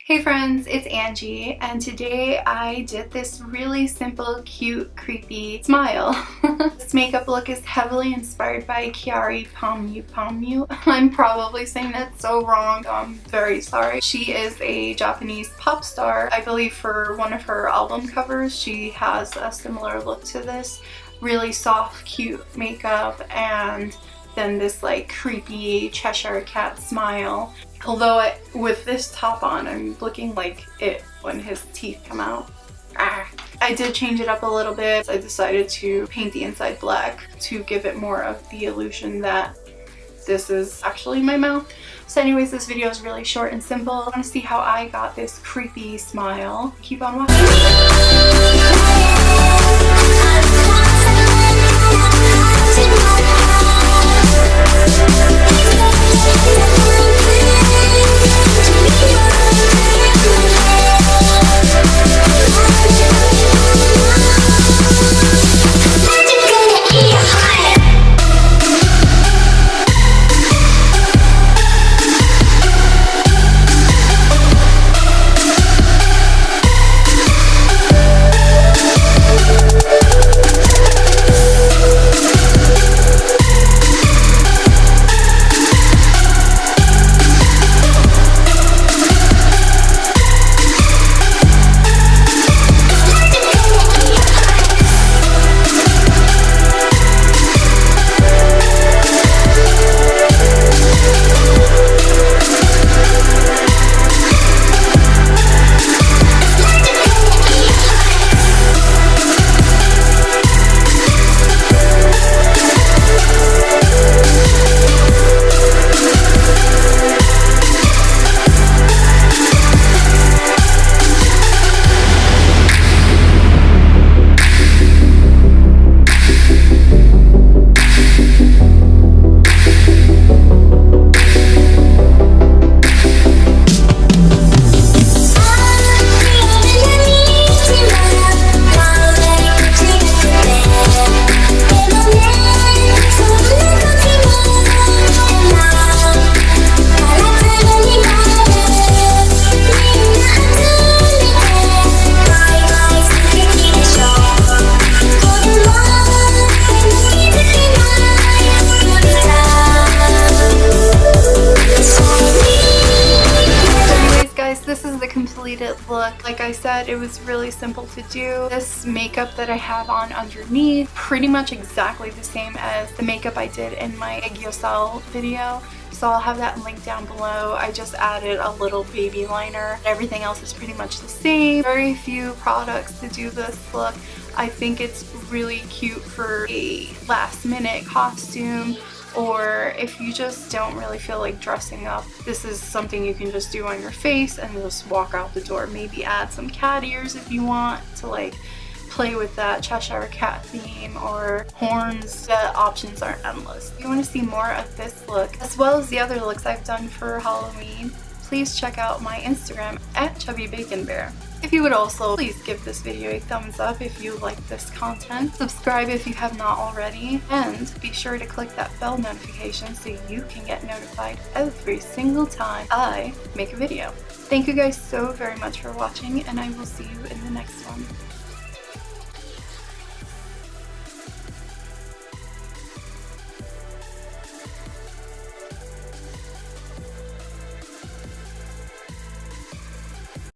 Hey friends, it's Angie, and today I did this really simple, cute, creepy smile. This makeup look is heavily inspired by Kyary Pamyu Pamyu. I'm probably saying that so wrong, I'm very sorry. She is a Japanese pop star. I believe for one of her album covers she has a similar look to this. Really soft, cute makeup, and then this like creepy Cheshire cat smile. Although with this top on, I'm looking like it when his teeth come out. I did change it up a little bit. I decided to paint the inside black to give it more of the illusion that this is actually my mouth. So anyways, this video is really short and simple. I want to see how I got this creepy smile. Keep on watching. This is the completed look. Like I said, it was really simple to do. This makeup that I have on underneath, pretty much exactly the same as the makeup I did in my egg yosel video. So I'll have that link down below. I just added a little baby liner. Everything else is pretty much the same. Very few products to do this look. I think it's really cute for a last minute costume, or if you just don't really feel like dressing up. This is something you can just do on your face and just walk out the door. Maybe add some cat ears if you want to like play with that Cheshire cat theme, or horns. The options are endless. If you want to see more of this look as well as the other looks I've done for Halloween, please check out my Instagram at @chubbybaconbear. If you would also please give this video a thumbs up if you like this content, subscribe if you have not already, and be sure to click that bell notification so you can get notified every single time I make a video. Thank you guys so very much for watching, and I will see you in the next one.